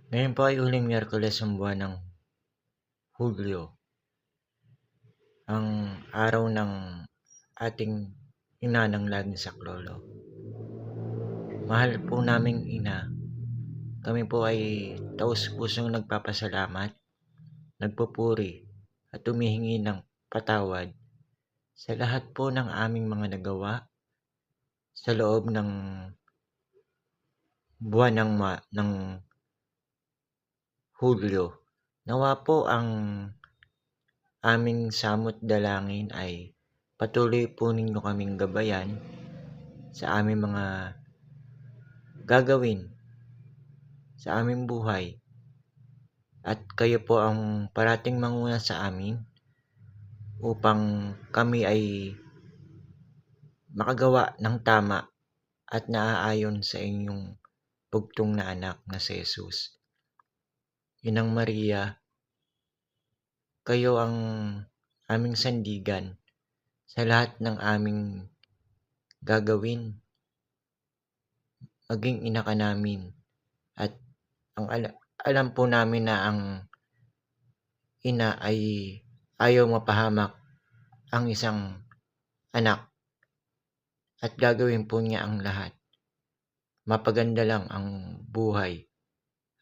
Ngayon po ay huling Miyerkules ng buwan ng Hulyo, ang araw ng ating ina ng laging saklolo. Mahal po naming ina, kami po ay taus-pusong nagpapasalamat, nagpupuri at humihingi ng patawad sa lahat po ng aming mga nagawa sa loob ng buwan ng Hulyo. Nawa po ang aming samot dalangin ay patuloy po ninyo kaming gabayan sa aming mga gagawin sa aming buhay, at kayo po ang parating manguna sa amin upang kami ay makagawa ng tama at naaayon sa inyong bugtong na anak na si Jesus. Inang Maria, kayo ang aming sandigan sa lahat ng aming gagawin. Maging ina ka namin, at ang alam po namin na ang ina ay ayaw mapahamak ang isang anak, at gagawin po niya ang lahat. Mapaganda lang ang buhay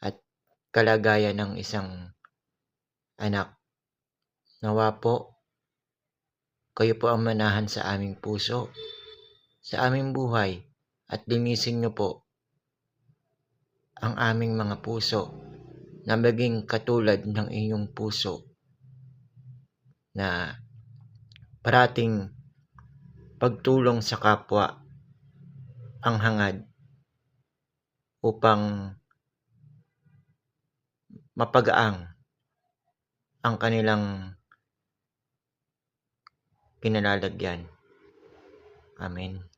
at kalagayan ng isang anak. Nawa po, kayo po ang manahan sa aming puso, sa aming buhay, at linisin niyo po ang aming mga puso na maging katulad ng inyong puso na parating pagtulong sa kapwa ang hangad upang mapagaang ang kanilang kinalalagyan. Amen.